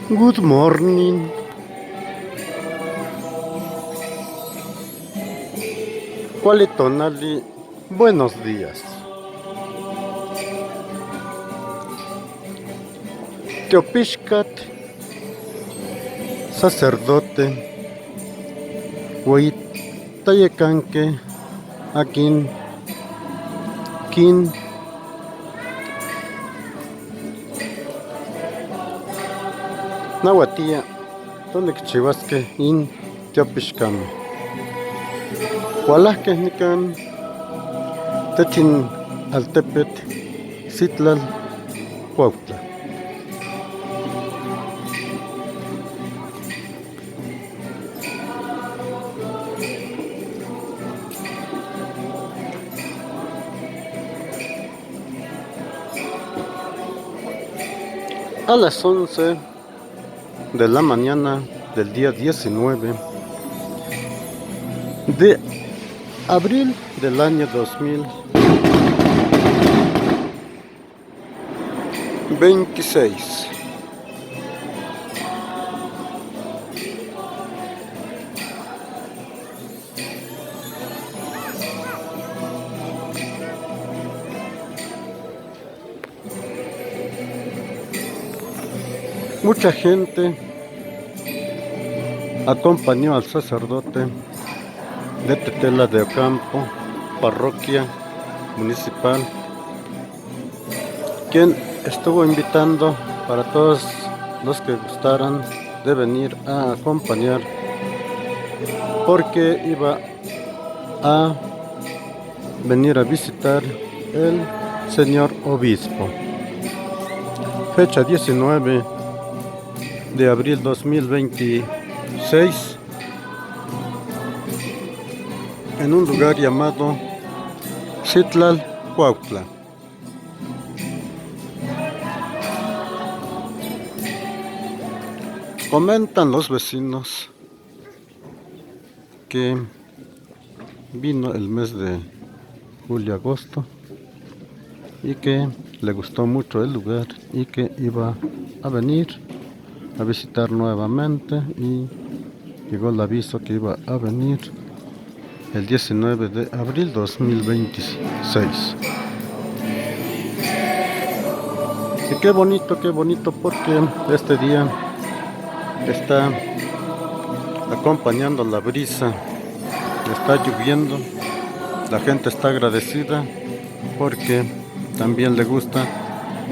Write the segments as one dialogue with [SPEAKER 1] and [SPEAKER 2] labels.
[SPEAKER 1] Good morning. ¿Cuál tonali? Buenos días. Teopishkat, sacerdote, Huit, Tayekanke, Akin, Kin, Nahuatía, Tonekchivaske, In, Teopishkan. Hualahke Nikan, Techin Altepet, Citlal, Cuautla. A las 11 de la mañana del día 19 de abril del año 2026. Mucha gente acompañó al sacerdote de Tetela de Ocampo, parroquia municipal, quien estuvo invitando para todos los que gustaran de venir a acompañar, porque iba a venir a visitar el señor obispo. Fecha 19 de abril 2026, en un lugar llamado Citlal, Cuautla. Comentan los vecinos que vino el mes de julio-agosto y que le gustó mucho el lugar y que iba a venir a visitar nuevamente, y llegó el aviso que iba a venir el 19 de abril 2026. Y qué bonito, porque este día está acompañando la brisa, está lloviendo, la gente está agradecida porque también le gusta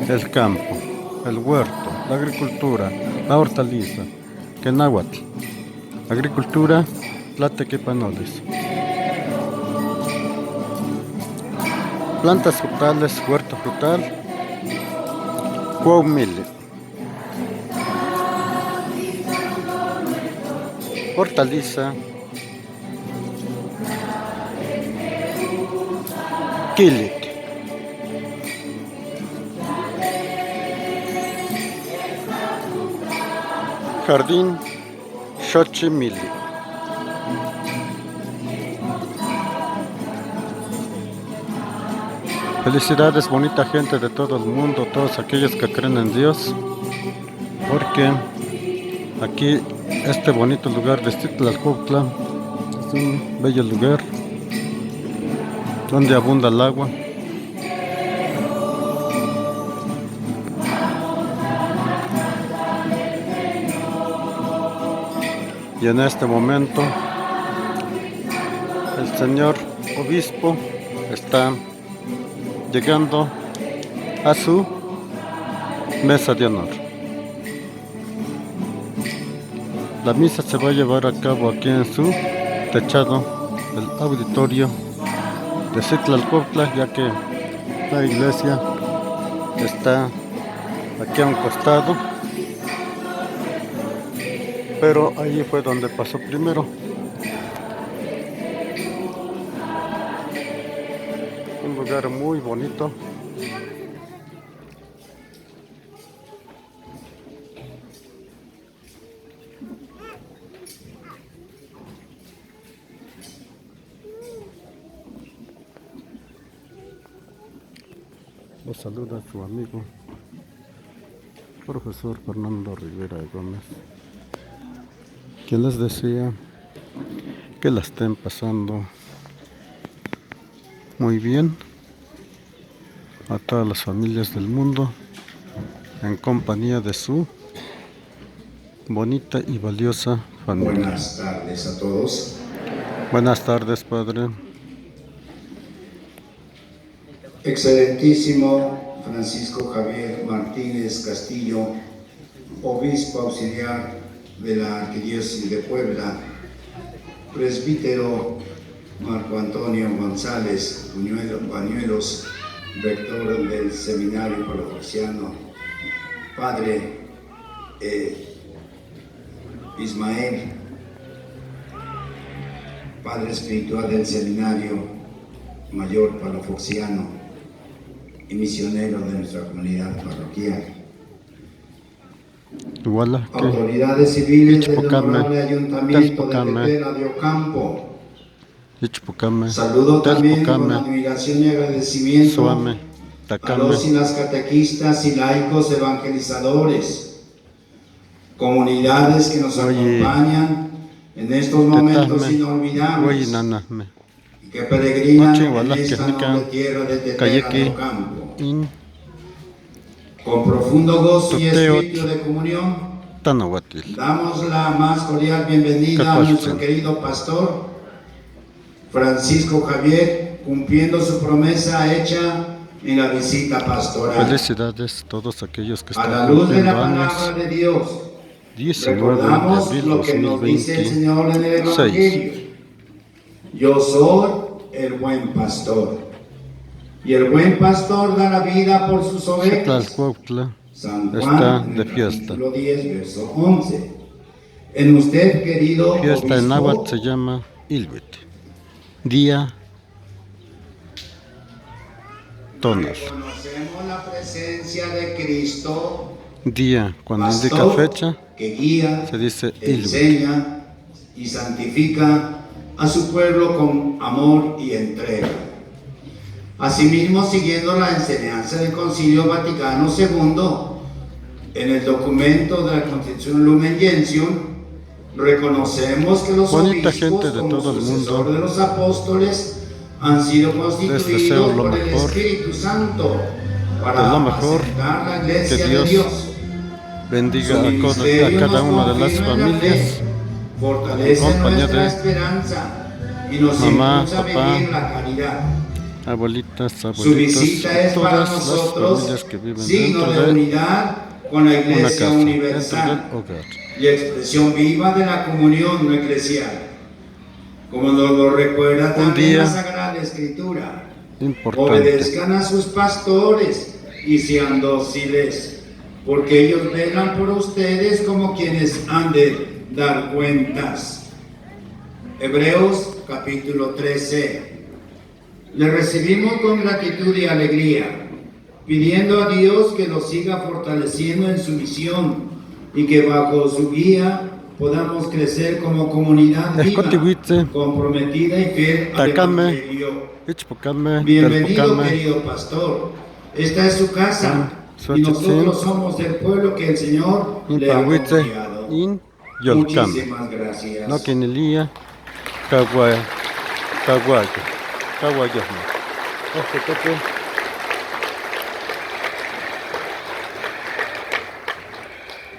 [SPEAKER 1] el campo, el huerto, la agricultura, la hortaliza, que náhuatl, agricultura, tlatequepanoles, plantas frutales, huerto frutal, cuaumile, hortaliza, quilit, jardín, xochimili. Felicidades, bonita gente de todo el mundo, todos aquellos que creen en Dios, porque aquí este bonito lugar de Citlalcuautla es un bello lugar donde abunda el agua. Y en este momento el señor obispo está llegando a su mesa de honor. La misa se va a llevar a cabo aquí en su techado, el auditorio de Citlalcuautla, ya que la iglesia está aquí a un costado, pero allí fue donde pasó primero. Un lugar muy bonito. Lo saluda su amigo profesor Fernando Rivera Gómez, quien les decía que la estén pasando muy bien a todas las familias del mundo en compañía de su bonita y valiosa familia.
[SPEAKER 2] Buenas tardes a todos.
[SPEAKER 1] Buenas tardes, padre.
[SPEAKER 2] Excelentísimo Francisco Javier Martínez Castillo, obispo auxiliar de la Arquidiócesis de Puebla, presbítero Marco Antonio González Bañuelos, rector del Seminario Palafoxiano, padre Ismael, padre espiritual del Seminario Mayor Palafoxiano y misionero de nuestra comunidad parroquial. Autoridades civiles del Honorable Ayuntamiento de Tetela de Ocampo. Saludo también con admiración y agradecimiento a los y las catequistas y laicos evangelizadores, comunidades que nos acompañan en estos momentos inolvidables y que peregrinan en esta noble tierra de Tetela de Ocampo. Con profundo gozo y espíritu de comunión, damos la más cordial bienvenida a nuestro querido pastor Francisco Javier, cumpliendo su promesa hecha en la visita pastoral.
[SPEAKER 1] Felicidades a todos aquellos que están
[SPEAKER 2] a la luz de la
[SPEAKER 1] cumpliendo
[SPEAKER 2] palabra
[SPEAKER 1] años.
[SPEAKER 2] de Dios,
[SPEAKER 1] 19
[SPEAKER 2] recordamos
[SPEAKER 1] de abril
[SPEAKER 2] lo que nos dice el Señor en el
[SPEAKER 1] 2026.
[SPEAKER 2] Evangelio. Yo soy el buen pastor, y el buen pastor da la vida por sus ovejas. San Juan,
[SPEAKER 1] está de fiesta.
[SPEAKER 2] Capítulo 10, verso 11. En usted, querido
[SPEAKER 1] Fiesta en
[SPEAKER 2] obispo,
[SPEAKER 1] náhuatl se llama Ilhuit. Día Tonal.
[SPEAKER 2] reconocemos la presencia de Cristo,
[SPEAKER 1] Día, cuando indica
[SPEAKER 2] pastor,
[SPEAKER 1] fecha,
[SPEAKER 2] que guía,
[SPEAKER 1] se dice Ilhuit.
[SPEAKER 2] enseña y santifica a su pueblo con amor y entrega. Asimismo, siguiendo la enseñanza del Concilio Vaticano II, en el documento de la Constitución Lumen Gentium, reconocemos que los
[SPEAKER 1] Bonita
[SPEAKER 2] obispos,
[SPEAKER 1] gente de
[SPEAKER 2] como
[SPEAKER 1] todo el
[SPEAKER 2] sucesor
[SPEAKER 1] mundo,
[SPEAKER 2] de los apóstoles, han sido
[SPEAKER 1] deseo
[SPEAKER 2] constituidos
[SPEAKER 1] lo
[SPEAKER 2] por el
[SPEAKER 1] mejor,
[SPEAKER 2] Espíritu Santo
[SPEAKER 1] de
[SPEAKER 2] para
[SPEAKER 1] lo mejor,
[SPEAKER 2] apacentar la
[SPEAKER 1] que
[SPEAKER 2] iglesia de
[SPEAKER 1] Dios
[SPEAKER 2] Dios.
[SPEAKER 1] bendiga
[SPEAKER 2] Su
[SPEAKER 1] a
[SPEAKER 2] ministerio
[SPEAKER 1] cada
[SPEAKER 2] nos
[SPEAKER 1] una de las
[SPEAKER 2] confirma en la
[SPEAKER 1] familias,
[SPEAKER 2] fe, fortalece
[SPEAKER 1] compañía
[SPEAKER 2] nuestra
[SPEAKER 1] de
[SPEAKER 2] esperanza y nos
[SPEAKER 1] mamá,
[SPEAKER 2] impulsa a
[SPEAKER 1] papá,
[SPEAKER 2] vivir la caridad.
[SPEAKER 1] abuelitas,
[SPEAKER 2] Su
[SPEAKER 1] abuelitos,
[SPEAKER 2] visita es para
[SPEAKER 1] todas las
[SPEAKER 2] nosotros
[SPEAKER 1] familias que viven
[SPEAKER 2] signo
[SPEAKER 1] dentro
[SPEAKER 2] de
[SPEAKER 1] de
[SPEAKER 2] unidad con la
[SPEAKER 1] una
[SPEAKER 2] Iglesia
[SPEAKER 1] casa,
[SPEAKER 2] universal
[SPEAKER 1] dentro del hogar.
[SPEAKER 2] y expresión viva de la comunión no eclesial, como nos lo recuerda también la Sagrada Escritura.
[SPEAKER 1] Importante.
[SPEAKER 2] Obedezcan a sus pastores y sean dóciles, porque ellos velan por ustedes como quienes han de dar cuentas. Hebreos capítulo 13. Le recibimos con gratitud y alegría, pidiendo a Dios que los siga fortaleciendo en su misión y que bajo su guía podamos crecer como comunidad viva, comprometida y fiel al Evangelio. Bienvenido, querido pastor. Esta es su casa y nosotros somos el pueblo que el Señor le ha confiado. Muchísimas gracias.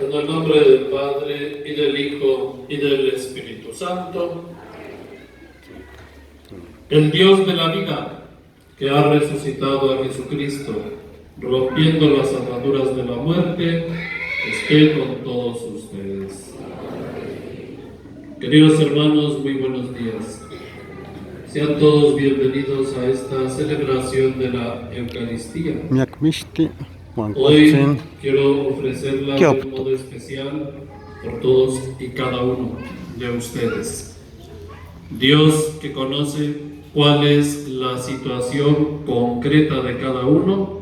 [SPEAKER 3] En el nombre del Padre, y del Hijo, y del Espíritu Santo, el Dios de la vida, que ha resucitado a Jesucristo, rompiendo las ataduras de la muerte, esté con todos ustedes. Queridos hermanos, muy buenos días. Sean todos bienvenidos a esta celebración de la Eucaristía. Hoy quiero ofrecerla de un modo especial por todos y cada uno de ustedes. Dios, que conoce cuál es la situación concreta de cada uno,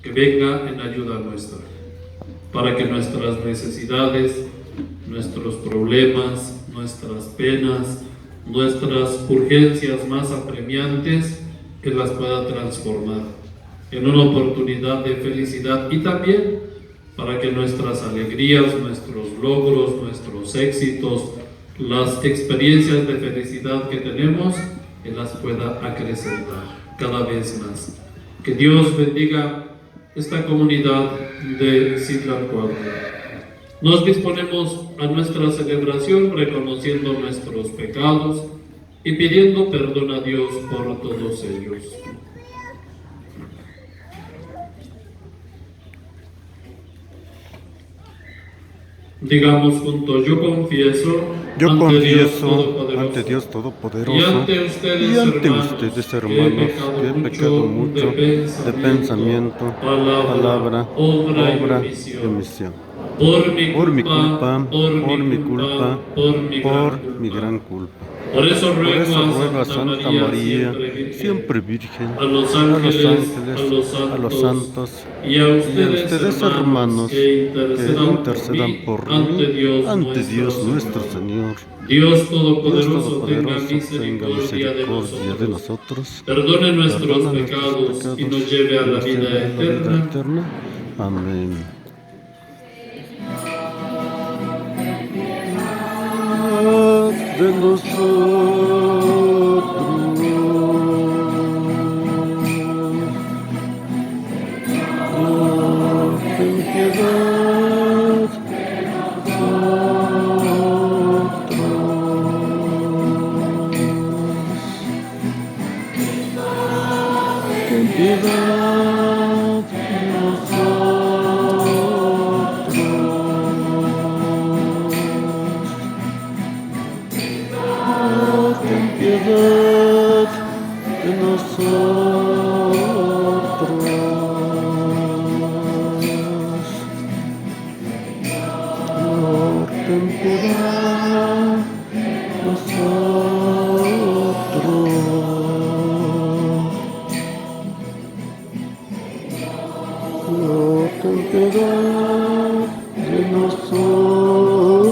[SPEAKER 3] que venga en ayuda nuestra, para que nuestras necesidades, nuestros problemas, nuestras penas, nuestras urgencias más apremiantes, que las pueda transformar en una oportunidad de felicidad y también para que nuestras alegrías, nuestros logros, nuestros éxitos, las experiencias de felicidad que tenemos, Él las pueda acrecentar cada vez más. Que Dios bendiga esta comunidad de Zitlálcuaro. Nos disponemos a nuestra celebración reconociendo nuestros pecados y pidiendo perdón a Dios por todos ellos. Digamos juntos, yo confieso
[SPEAKER 1] ante Dios Todopoderoso y ante ustedes, hermanos, que he pecado mucho de pensamiento, palabra, obra y omisión. Por mi culpa, por mi gran culpa.
[SPEAKER 3] Por eso ruego
[SPEAKER 1] a Santa María, siempre Virgen,
[SPEAKER 3] a los ángeles,
[SPEAKER 1] a los santos
[SPEAKER 3] y a ustedes,
[SPEAKER 1] hermanos, que intercedan por mí ante Dios nuestro Señor.
[SPEAKER 3] Dios Todopoderoso, tenga misericordia de nosotros, perdone nuestros pecados y nos lleve a la vida eterna.
[SPEAKER 1] Amén. De nosotros, ten piedad, ten piedad de nosotros. Ten piedad de nosotros. Señor, ten piedad de nosotros. Señor, ten piedad de nosotros.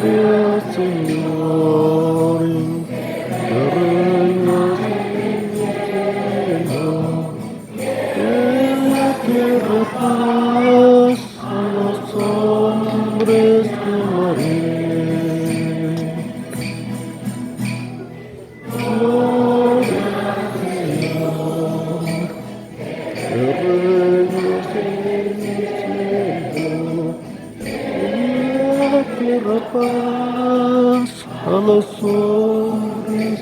[SPEAKER 1] Gloria, Señor, que reinas en el cielo, en la tierra paz a los hombres que mueren. Gloria, Señor, que reinas en el cielo, tierra paz a los hombres.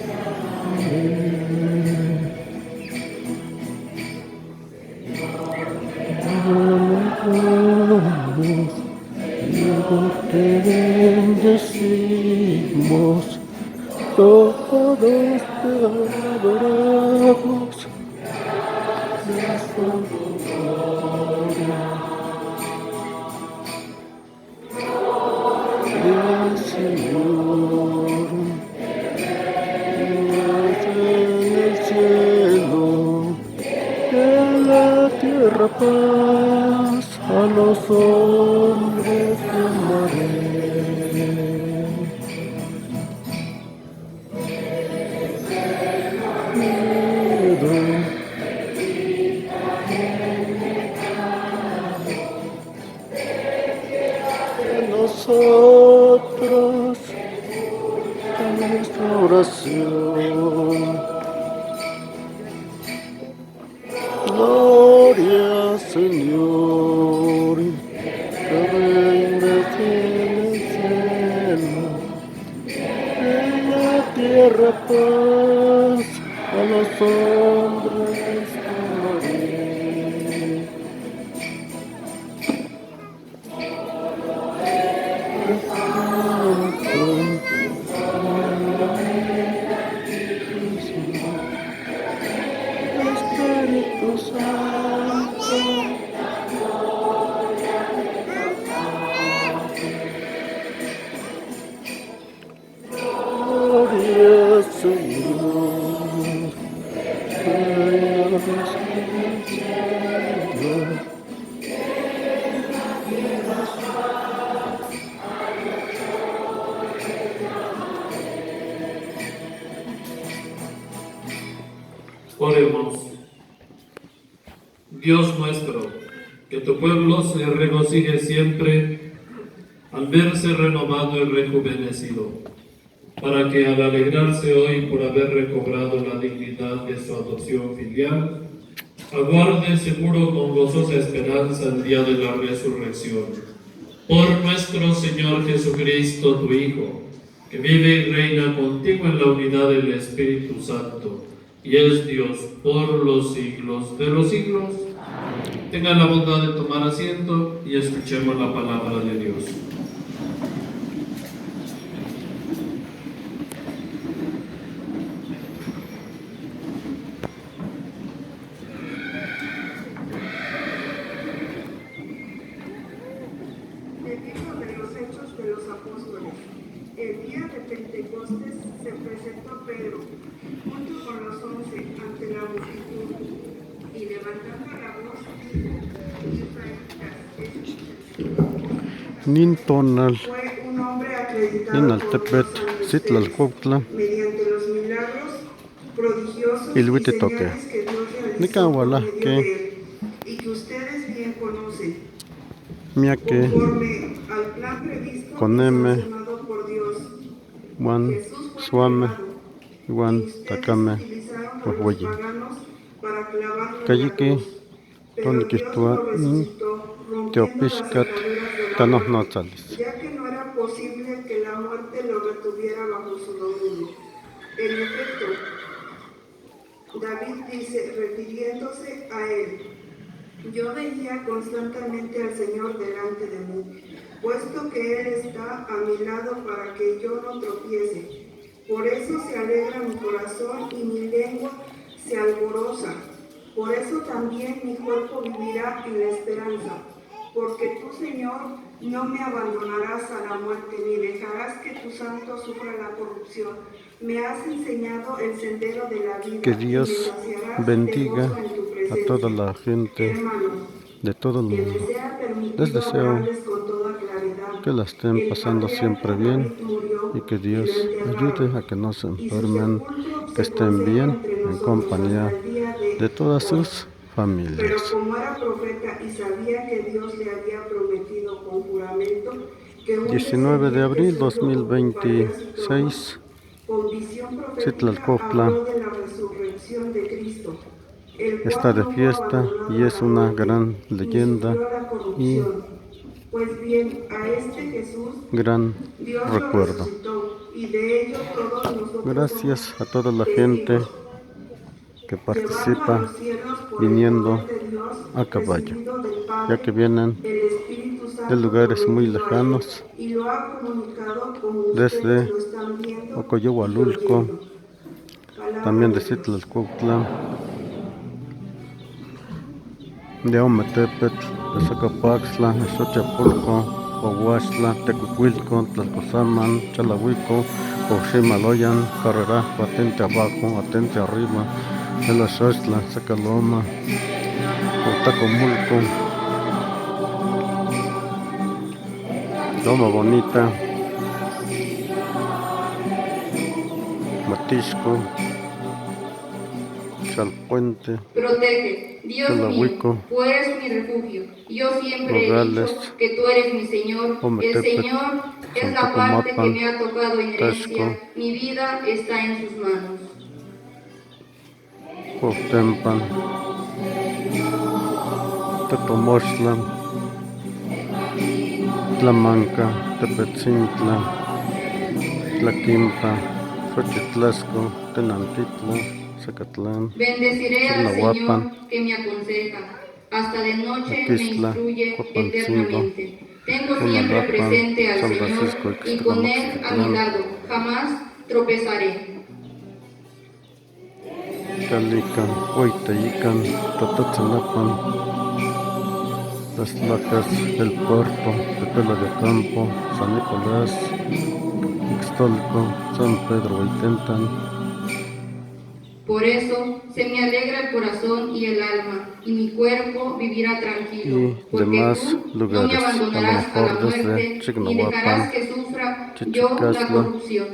[SPEAKER 1] Luego te bendecimos, todos te adoramos. Señor, en el cielo, en la tierra paz a los hombres que mueren. Nosotros en nuestra oración. Gloria, Señor, que reinas en el cielo, en la tierra paz a los hombres que mueren. Espíritu Santo, gloria, Señor,
[SPEAKER 3] Oremos. Dios nuestro, que tu pueblo se regocije siempre al verse renovado y rejuvenecido, para que al alegrarse hoy por haber recobrado la dignidad de su adopción filial, aguarde seguro con gozosa esperanza el día de la resurrección. Por nuestro Señor Jesucristo, tu Hijo, que vive y reina contigo en la unidad del Espíritu Santo, y es Dios por los siglos de los siglos. Tengan la bondad de tomar asiento y escuchemos la palabra de Dios.
[SPEAKER 4] Del libro de los Hechos de los Apóstoles. El día de Pentecostés se presentó Pedro, junto con los 11, ante la multitud, y levantando la voz,
[SPEAKER 1] Nintonal,
[SPEAKER 4] fue un hombre acreditado
[SPEAKER 1] Ninaltepet,
[SPEAKER 4] por Dios
[SPEAKER 1] Citlalcuautla,
[SPEAKER 4] mediante los milagros prodigiosos y
[SPEAKER 1] Ilhuititoque.
[SPEAKER 4] señales que Dios realizó
[SPEAKER 1] Nicahuala,
[SPEAKER 4] por medio
[SPEAKER 1] que
[SPEAKER 4] de él, y que ustedes bien conocen,
[SPEAKER 1] Miaque,
[SPEAKER 4] conforme al plan previsto y
[SPEAKER 1] Coneme,
[SPEAKER 4] sancionado por Dios.
[SPEAKER 1] Juan,
[SPEAKER 4] Jesús fue
[SPEAKER 1] Suame,
[SPEAKER 4] clavado,
[SPEAKER 1] Juan,
[SPEAKER 4] y ustedes
[SPEAKER 1] Takame,
[SPEAKER 4] utilizaron a los
[SPEAKER 1] Huehueyi.
[SPEAKER 4] paganos para clavarlo en la
[SPEAKER 1] Kayiki,
[SPEAKER 4] cruz. Pero Dios
[SPEAKER 1] Tonikistua,
[SPEAKER 4] lo resucitó, rompiendo las
[SPEAKER 1] Teopiscat,
[SPEAKER 4] ataduras de la
[SPEAKER 1] Tanos
[SPEAKER 4] muerte,
[SPEAKER 1] Notzalis.
[SPEAKER 4] ya que no era posible que la muerte lo retuviera bajo su dominio. En efecto, David dice, refiriéndose a él: yo veía constantemente al Señor delante de mí, puesto que Él está a mi lado para que yo no tropiece. Por eso se alegra mi corazón y mi lengua se alboroza. Por eso también mi cuerpo vivirá en la esperanza. Porque tú, Señor, no me abandonarás a la muerte, ni dejarás que tu santo sufra la corrupción. Me has enseñado el sendero de la vida.
[SPEAKER 1] Que
[SPEAKER 4] y me
[SPEAKER 1] Dios
[SPEAKER 4] saciarás de
[SPEAKER 1] bendiga
[SPEAKER 4] gozo en tu
[SPEAKER 1] a
[SPEAKER 4] presencia.
[SPEAKER 1] toda la gente
[SPEAKER 4] Hermanos,
[SPEAKER 1] de todo el
[SPEAKER 4] que me
[SPEAKER 1] mundo.
[SPEAKER 4] sea permitido
[SPEAKER 1] Les deseo
[SPEAKER 4] hablarles con toda claridad.
[SPEAKER 1] que la estén
[SPEAKER 4] El
[SPEAKER 1] pasando
[SPEAKER 4] patriarca
[SPEAKER 1] siempre bien
[SPEAKER 4] David murió
[SPEAKER 1] y que
[SPEAKER 4] y
[SPEAKER 1] Dios
[SPEAKER 4] lo enterraron,
[SPEAKER 1] ayude a que no se
[SPEAKER 4] y su
[SPEAKER 1] enfermen,
[SPEAKER 4] sepulcro
[SPEAKER 1] que
[SPEAKER 4] se
[SPEAKER 1] estén
[SPEAKER 4] conserva
[SPEAKER 1] bien
[SPEAKER 4] entre
[SPEAKER 1] en
[SPEAKER 4] nosotros
[SPEAKER 1] compañía
[SPEAKER 4] hasta el día
[SPEAKER 1] de todas
[SPEAKER 4] hoy.
[SPEAKER 1] sus
[SPEAKER 4] Pero
[SPEAKER 1] familias.
[SPEAKER 4] como era profeta y sabía que Dios le había prometido con juramento que un
[SPEAKER 1] 19 de abril
[SPEAKER 4] descendiente suyo ocuparía su trono,
[SPEAKER 1] 2026,
[SPEAKER 4] con visión profética
[SPEAKER 1] Citlalcuautla
[SPEAKER 4] habló de la resurrección de Cristo, el cual
[SPEAKER 1] está de
[SPEAKER 4] no fue
[SPEAKER 1] fiesta
[SPEAKER 4] abandonado
[SPEAKER 1] y
[SPEAKER 4] a
[SPEAKER 1] es
[SPEAKER 4] la
[SPEAKER 1] una
[SPEAKER 4] muerte,
[SPEAKER 1] gran
[SPEAKER 4] ni
[SPEAKER 1] leyenda
[SPEAKER 4] sufrió la
[SPEAKER 1] y
[SPEAKER 4] corrupción. Pues bien, a este Jesús
[SPEAKER 1] gran
[SPEAKER 4] Dios lo
[SPEAKER 1] recuerdo.
[SPEAKER 4] resucitó, y de ello todos nosotros
[SPEAKER 1] Gracias
[SPEAKER 4] somos
[SPEAKER 1] a toda la gente
[SPEAKER 4] testigos.
[SPEAKER 1] que
[SPEAKER 4] Llevado a
[SPEAKER 1] participa
[SPEAKER 4] los cielos por el
[SPEAKER 1] viniendo
[SPEAKER 4] poder de Dios,
[SPEAKER 1] a caballo,
[SPEAKER 4] recibido del Padre,
[SPEAKER 1] ya que vienen
[SPEAKER 4] el Espíritu Santo
[SPEAKER 1] de lugares muy
[SPEAKER 4] prometido a él,
[SPEAKER 1] lejanos,
[SPEAKER 4] y lo ha comunicado como ustedes
[SPEAKER 1] desde
[SPEAKER 4] lo están viendo y
[SPEAKER 1] Ocoyohualulco,
[SPEAKER 4] oyendo. Palabra
[SPEAKER 1] también de
[SPEAKER 4] de Dios.
[SPEAKER 1] Citlalcuautla, de Ometepetl, de Zacapaxtla, de Xochapulco, Ohuaxtla, Tecuicuilco, Tlalcozaman, Chalahuico, Oximaloyan, Carrera, Atente abajo, Atente arriba, de la Xoxtla, Zacaloma, Otacomulco, Loma Bonita, Matisco, Chalpuente,
[SPEAKER 5] Protege, Dios mío,
[SPEAKER 1] Chalahuico,
[SPEAKER 5] tú eres mi refugio. Yo siempre he
[SPEAKER 1] Nogales,
[SPEAKER 5] dicho que tú eres mi Señor. El
[SPEAKER 1] Ometepetl,
[SPEAKER 5] Señor es la parte que
[SPEAKER 1] Santocomapan,
[SPEAKER 5] me ha tocado en
[SPEAKER 1] Tasco,
[SPEAKER 5] herencia. Mi vida está en sus manos.
[SPEAKER 1] Cuauhtempan, Tepomoxtla, Tlamanca, Tepetzintla, Tlaquimpa, Xochitlasco, Tenantitla, Zacatlán,
[SPEAKER 5] Bendeciré al
[SPEAKER 1] Chignahuapan,
[SPEAKER 5] Señor que me aconseja. Hasta de noche me
[SPEAKER 1] Aquixtla,
[SPEAKER 5] instruye
[SPEAKER 1] Cuapancingo,
[SPEAKER 5] eternamente. Tengo siempre
[SPEAKER 1] Tonalapa,
[SPEAKER 5] presente al
[SPEAKER 1] San
[SPEAKER 5] Señor
[SPEAKER 1] Francisco,
[SPEAKER 5] y con Él a mi
[SPEAKER 1] Ixtacamaxtitlán,
[SPEAKER 5] lado. Jamás tropezaré.
[SPEAKER 1] Calican, Hueyteyican, Tototzinapan, Las Lacas, El Puerto, Tepela de Campo, San Nicolás, Ixtolco, San Pedro Hueytentan.
[SPEAKER 5] Por eso se me alegra el corazón y el alma, y mi cuerpo vivirá tranquilo,
[SPEAKER 1] Y
[SPEAKER 5] porque
[SPEAKER 1] demás
[SPEAKER 5] tú no me
[SPEAKER 1] lugares, a lo
[SPEAKER 5] abandonarás a la
[SPEAKER 1] mejor desde
[SPEAKER 5] muerte, ni dejarás
[SPEAKER 1] Chignahuapan,
[SPEAKER 5] que sufra yo la
[SPEAKER 1] Chichicasla,
[SPEAKER 5] corrupción.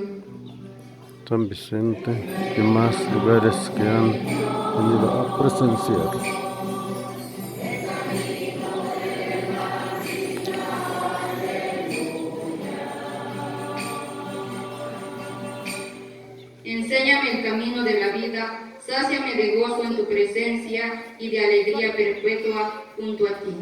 [SPEAKER 1] San Vicente y más lugares que han venido a presenciar.
[SPEAKER 5] Enséñame el camino de la vida, sáciame de gozo en tu presencia y de alegría perpetua junto a ti.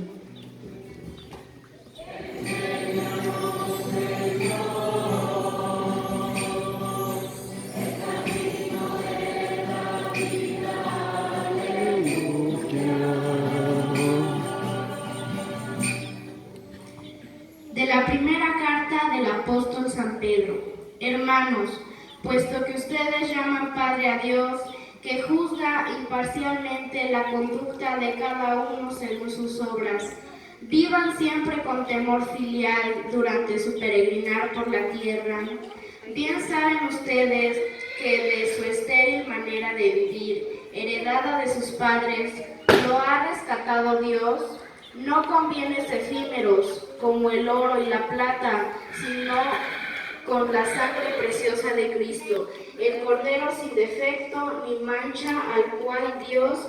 [SPEAKER 6] De la primera carta del apóstol San Pedro. Hermanos, puesto que ustedes llaman Padre a Dios, que juzga imparcialmente la conducta de cada uno según sus obras, vivan siempre con temor filial durante su peregrinar por la tierra. Bien saben ustedes que de su estéril manera de vivir, heredada de sus padres, lo ha rescatado Dios, no con bienes efímeros como el oro y la plata, sino con la sangre preciosa de Cristo, el Cordero sin defecto ni mancha, al cual Dios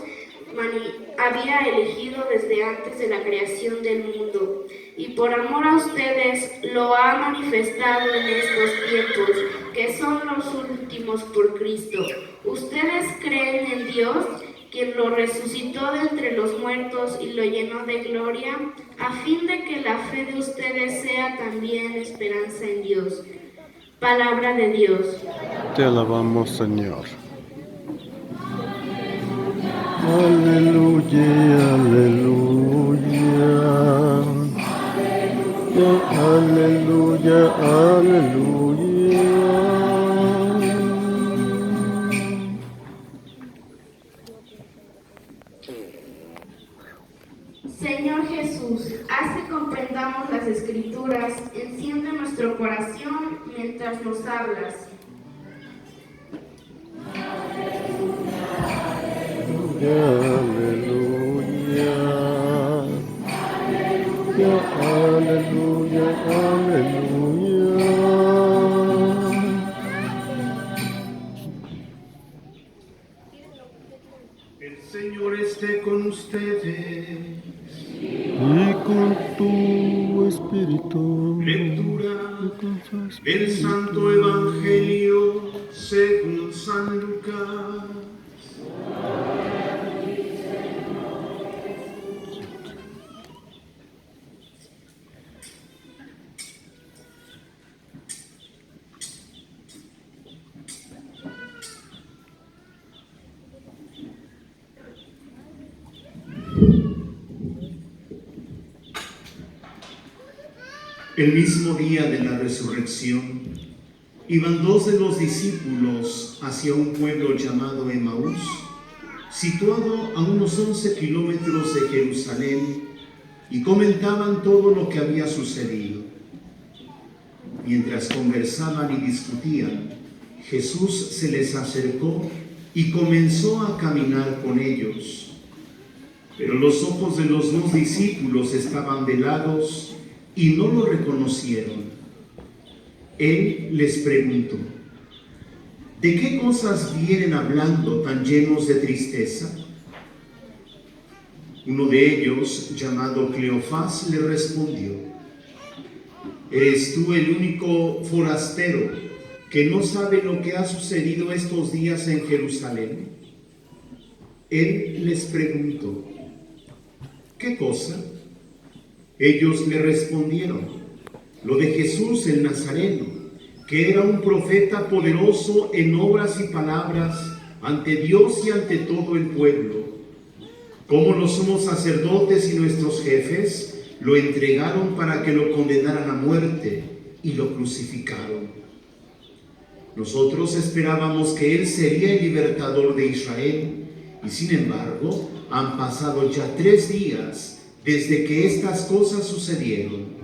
[SPEAKER 6] había elegido desde antes de la creación del mundo, y por amor a ustedes lo ha manifestado en estos tiempos, que son los últimos por Cristo. Ustedes creen en Dios, quien lo resucitó de entre los muertos y lo llenó de gloria, a fin de que la fe de ustedes sea también esperanza en Dios. Palabra de Dios.
[SPEAKER 1] Te alabamos, Señor. Aleluya, aleluya. Aleluya, aleluya.
[SPEAKER 6] Señor Jesús, haz que comprendamos las Escrituras, enciende nuestro corazón mientras nos hablas.
[SPEAKER 1] Aleluya, aleluya, aleluya.
[SPEAKER 2] El Señor esté con ustedes.
[SPEAKER 1] Y con tu espíritu.
[SPEAKER 2] Lectura del Santo Evangelio según San Lucas. El mismo día de la resurrección, iban dos de los discípulos hacia un pueblo llamado Emaús, situado a unos 11 kilómetros de Jerusalén, y comentaban todo lo que había sucedido. Mientras conversaban y discutían, Jesús se les acercó y comenzó a caminar con ellos. Pero los ojos de los dos discípulos estaban velados y no lo reconocieron. Él les preguntó: ¿de qué cosas vienen hablando tan llenos de tristeza? Uno de ellos, llamado Cleofás, le respondió: ¿eres tú el único forastero que no sabe lo que ha sucedido estos días en Jerusalén? Él les preguntó: ¿qué cosa? Ellos le respondieron: lo de Jesús el Nazareno, que era un profeta poderoso en obras y palabras ante Dios y ante todo el pueblo. Como los sumos sacerdotes y nuestros jefes lo entregaron para que lo condenaran a muerte y lo crucificaron. Nosotros esperábamos que él sería el libertador de Israel, y sin embargo han pasado ya 3 días desde que estas cosas sucedieron.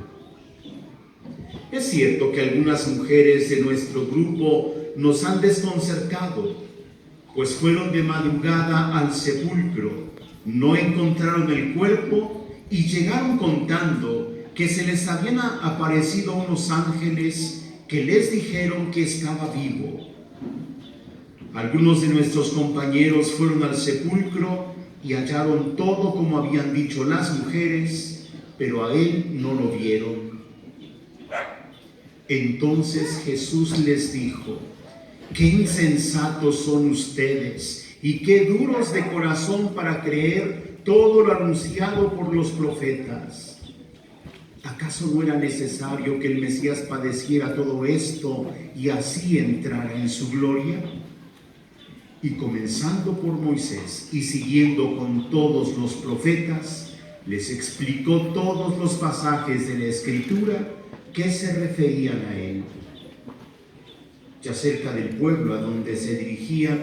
[SPEAKER 2] Es cierto que algunas mujeres de nuestro grupo nos han desconcertado, pues fueron de madrugada al sepulcro, no encontraron el cuerpo y llegaron contando que se les habían aparecido unos ángeles que les dijeron que estaba vivo.
[SPEAKER 7] Algunos de nuestros compañeros fueron al sepulcro y hallaron todo como habían dicho las mujeres, pero a él no lo vieron. Entonces Jesús les dijo: qué insensatos son ustedes y qué duros de corazón para creer todo lo anunciado por los profetas. ¿Acaso no era necesario que el Mesías padeciera todo esto y así entrara en su gloria? Y comenzando por Moisés y siguiendo con todos los profetas, les explicó todos los pasajes de la Escritura que se referían a él. Ya cerca del pueblo a donde se dirigían,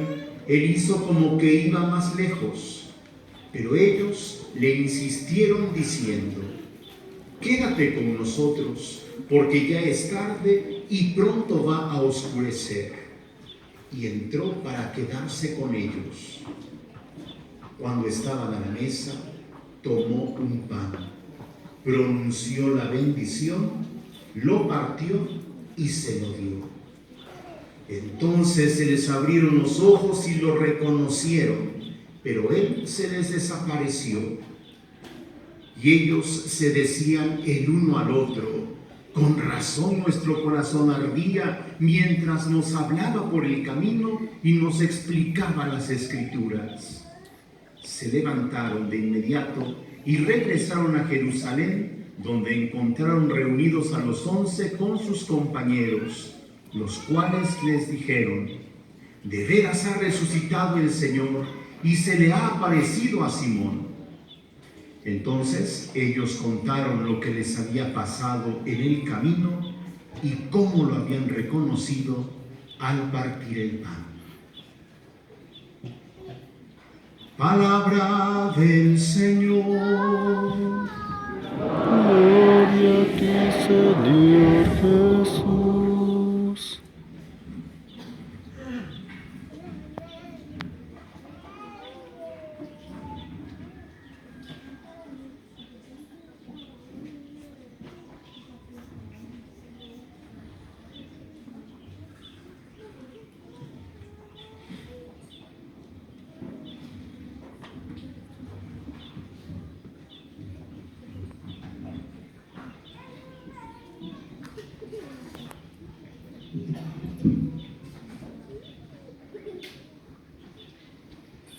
[SPEAKER 7] él hizo como que iba más lejos, pero ellos le insistieron diciendo: quédate con nosotros, porque ya es tarde y pronto va a oscurecer. Y entró para quedarse con ellos. Cuando estaban a la mesa, tomó un pan, pronunció la bendición, lo partió y se lo dio. Entonces se les abrieron los ojos y lo reconocieron, pero él se les desapareció. Y ellos se decían el uno al otro: con razón nuestro corazón ardía mientras nos hablaba por el camino y nos explicaba las Escrituras. Se levantaron de inmediato y regresaron a Jerusalén, donde encontraron reunidos a los 11 con sus compañeros, los cuales les dijeron: de veras ha resucitado el Señor y se le ha aparecido a Simón. Entonces ellos contaron lo que les había pasado en el camino y cómo lo habían reconocido al partir el pan. Palabra del Señor.
[SPEAKER 1] Gloria a ti, Señor Jesús.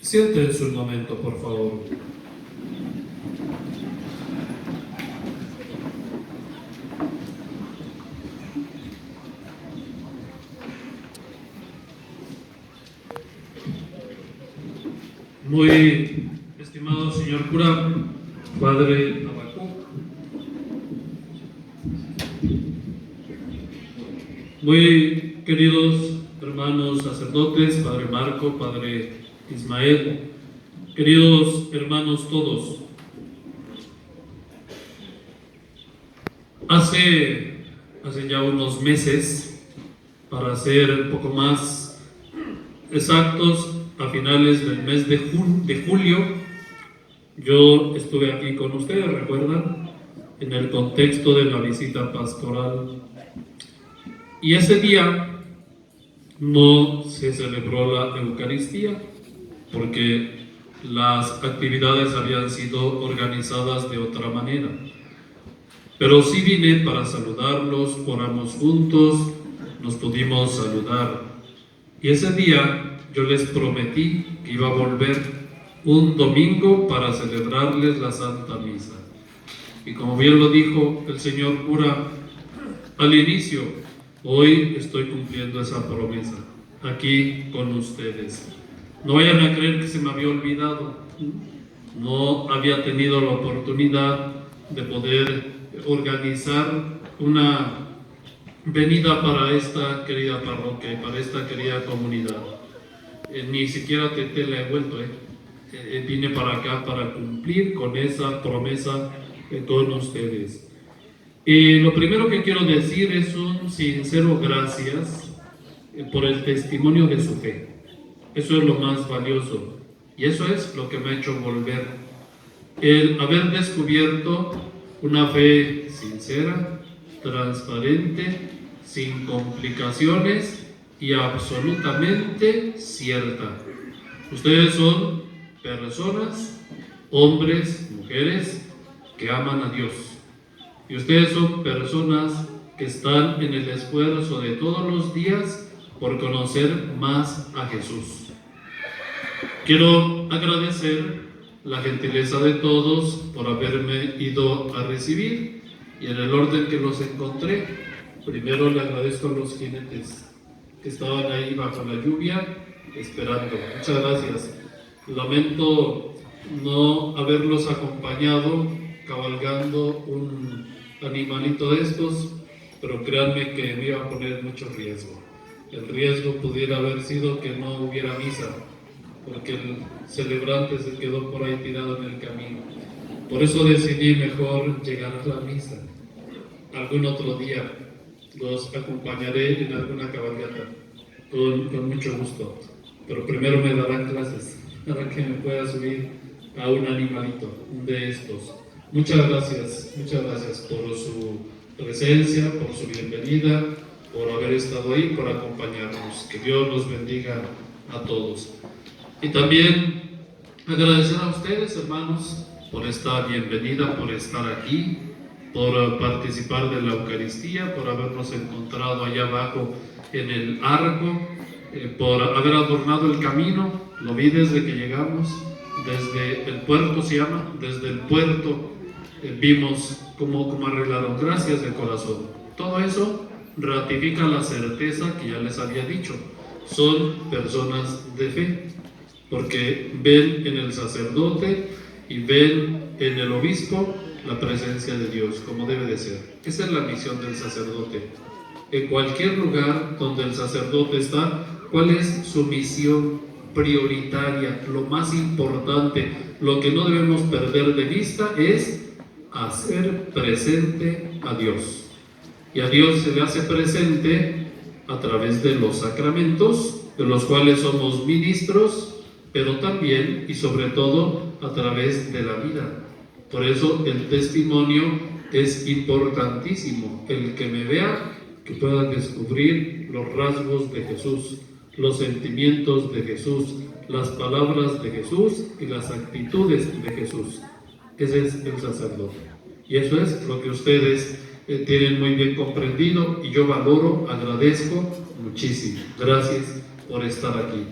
[SPEAKER 3] Siéntense un momento, por favor. Muy estimado señor cura, padre Habacuc, muy queridos hermanos sacerdotes, padre Marco, padre Ismael, queridos hermanos todos, hace ya unos meses, para ser un poco más exactos, a finales del mes de julio, yo estuve aquí con ustedes, ¿recuerdan? En el contexto de la visita pastoral. Y ese día no se celebró la Eucaristía, porque las actividades habían sido organizadas de otra manera. Pero sí vine para saludarlos, oramos juntos, nos pudimos saludar. Y ese día yo les prometí que iba a volver un domingo para celebrarles la Santa Misa. Y como bien lo dijo el señor cura al inicio, hoy estoy cumpliendo esa promesa, aquí con ustedes. No vayan a creer que se me había olvidado. No había tenido la oportunidad de poder organizar una venida para esta querida parroquia y para esta querida comunidad. Ni siquiera te la he vuelto. Vine para acá para cumplir con esa promesa con ustedes. Lo primero que quiero decir es un sincero gracias por el testimonio de su fe. Eso es lo más valioso y eso es lo que me ha hecho volver. El haber descubierto una fe sincera, transparente, sin complicaciones y absolutamente cierta. Ustedes son personas, hombres, mujeres, que aman a Dios. Y ustedes son personas que están en el esfuerzo de todos los días por conocer más a Jesús. Quiero agradecer la gentileza de todos por haberme ido a recibir, y en el orden que los encontré, primero le agradezco a los jinetes que estaban ahí bajo la lluvia esperando. Muchas gracias. Lamento no haberlos acompañado cabalgando un animalito de estos, pero créanme que me iba a poner mucho riesgo. El riesgo pudiera haber sido que no hubiera misa, porque el celebrante se quedó por ahí tirado en el camino. Por eso decidí mejor llegar a la misa. Algún otro día los acompañaré en alguna cabalgata, con mucho gusto. Pero primero me darán clases para que me pueda subir a un animalito de estos. Muchas gracias por su presencia, por su bienvenida, por haber estado ahí, por acompañarnos. Que Dios los bendiga a todos. Y también agradecer a ustedes, hermanos, por esta bienvenida, por estar aquí, por participar de la Eucaristía, por habernos encontrado allá abajo en el arco, por haber adornado el camino. Lo vi desde que llegamos, desde el puerto se llama, desde el puerto vimos cómo arreglaron. Gracias de corazón. Todo eso ratifica la certeza que ya les había dicho. Son personas de fe, porque ven en el sacerdote y ven en el obispo la presencia de Dios, como debe de ser. Esa es la misión del sacerdote. En cualquier lugar donde el sacerdote está, ¿cuál es su misión prioritaria? Lo más importante, lo que no debemos perder de vista es hacer presente a Dios. Y a Dios se le hace presente a través de los sacramentos, de los cuales somos ministros, pero también y sobre todo a través de la vida. Por eso el testimonio es importantísimo. El que me vea, que pueda descubrir los rasgos de Jesús, los sentimientos de Jesús, las palabras de Jesús y las actitudes de Jesús. Ese es el sacerdote. Y eso es lo que ustedes tienen muy bien comprendido, y yo valoro, agradezco muchísimo. Gracias por estar aquí.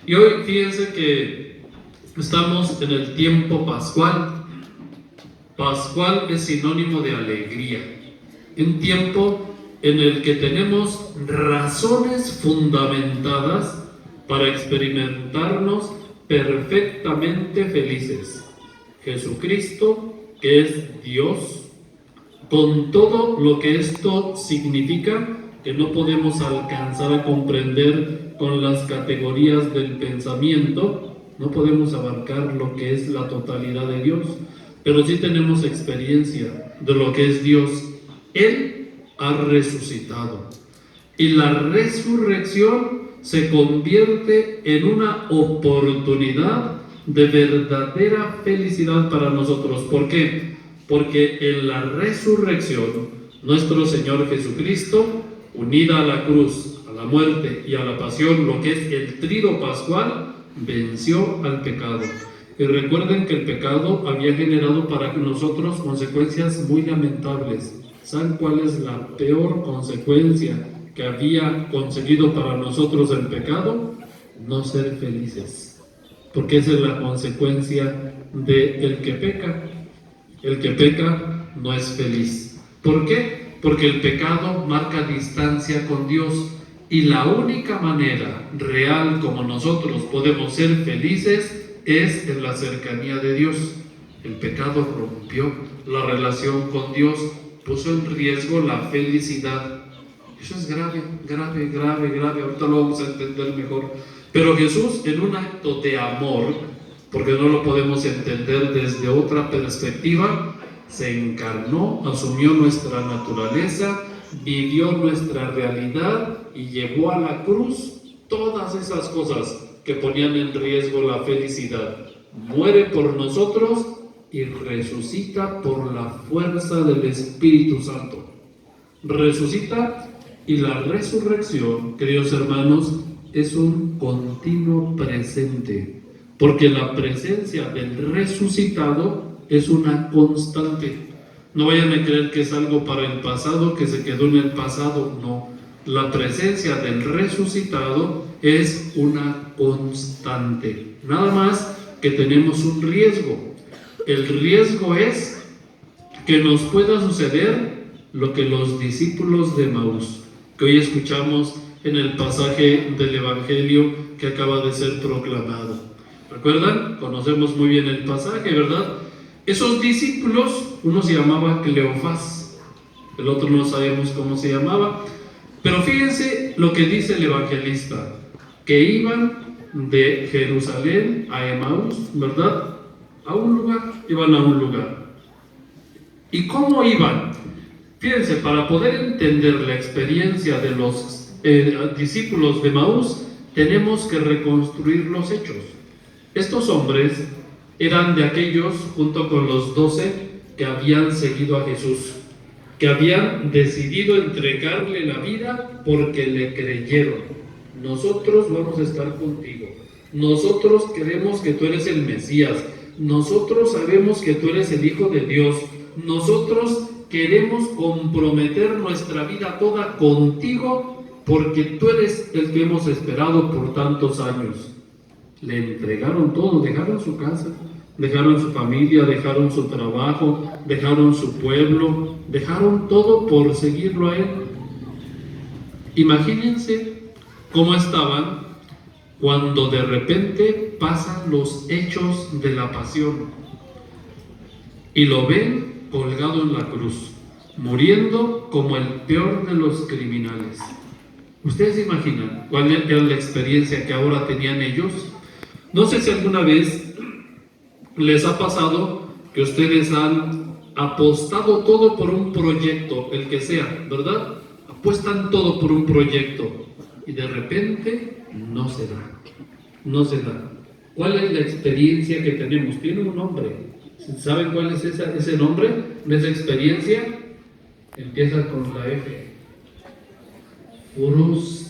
[SPEAKER 3] Y hoy fíjense que estamos en el tiempo pascual. Pascual es sinónimo de alegría. Un tiempo en el que tenemos razones fundamentadas para experimentarnos perfectamente felices. Jesucristo, que es Dios, con todo lo que esto significa, que no podemos alcanzar a comprender con las categorías del pensamiento, no podemos abarcar lo que es la totalidad de Dios, pero sí tenemos experiencia de lo que es Dios. Él ha resucitado, y la resurrección se convierte en una oportunidad de verdadera felicidad para nosotros. ¿Por qué? Porque en la resurrección nuestro Señor Jesucristo, unida a la cruz, a la muerte y a la pasión, lo que es el trío pascual, venció al pecado. Y recuerden que el pecado había generado para nosotros consecuencias muy lamentables. ¿Saben cuál es la peor consecuencia que había conseguido para nosotros el pecado? No ser felices. Porque esa es la consecuencia del que peca. El que peca no es feliz. ¿Por qué? Porque el pecado marca distancia con Dios, y la única manera real como nosotros podemos ser felices es en la cercanía de Dios. El pecado rompió la relación con Dios, puso en riesgo la felicidad. Eso es grave. Ahorita lo vamos a entender mejor. Pero Jesús, en un acto de amor, porque no lo podemos entender desde otra perspectiva, se encarnó, asumió nuestra naturaleza, vivió nuestra realidad y llevó a la cruz todas esas cosas que ponían en riesgo la felicidad. Muere por nosotros y resucita por la fuerza del Espíritu Santo. Resucita Y la resurrección, queridos hermanos, es un continuo presente, porque la presencia del resucitado es una constante. No vayan a creer que es algo para el pasado, que se quedó en el pasado, no. La presencia del resucitado es una constante. Nada más que tenemos un riesgo. El riesgo es que nos pueda suceder lo que los discípulos de Emaús, que hoy escuchamos en el pasaje del Evangelio que acaba de ser proclamado. ¿Recuerdan? Conocemos muy bien el pasaje, ¿verdad? Esos discípulos, uno se llamaba Cleofás, el otro no sabemos cómo se llamaba, pero fíjense lo que dice el evangelista, que iban de Jerusalén a Emaús, ¿verdad? A un lugar, iban a un lugar. ¿Y cómo iban? Fíjense, para poder entender la experiencia de los discípulos de Emaús, tenemos que reconstruir los hechos. Estos hombres eran de aquellos, junto con los 12, que habían seguido a Jesús, que habían decidido entregarle la vida porque le creyeron. Nosotros vamos a estar contigo. Nosotros creemos que tú eres el Mesías. Nosotros sabemos que tú eres el Hijo de Dios. Nosotros queremos comprometer nuestra vida toda contigo porque tú eres el que hemos esperado por tantos años. Le entregaron todo, dejaron su casa, dejaron su familia, dejaron su trabajo, dejaron su pueblo, dejaron todo por seguirlo a él. Imagínense cómo estaban cuando de repente pasan los hechos de la pasión y lo ven colgado en la cruz, muriendo como el peor de los criminales. ¿Ustedes se imaginan cuál era la experiencia que ahora tenían ellos? No sé si alguna vez les ha pasado que ustedes han apostado todo por un proyecto, el que sea, ¿verdad? Apuestan todo por un proyecto y de repente no se da, no se da. ¿Cuál es la experiencia que tenemos? Tiene un nombre. ¿Saben cuál es ese nombre de esa experiencia? Empieza con la F. Frustración.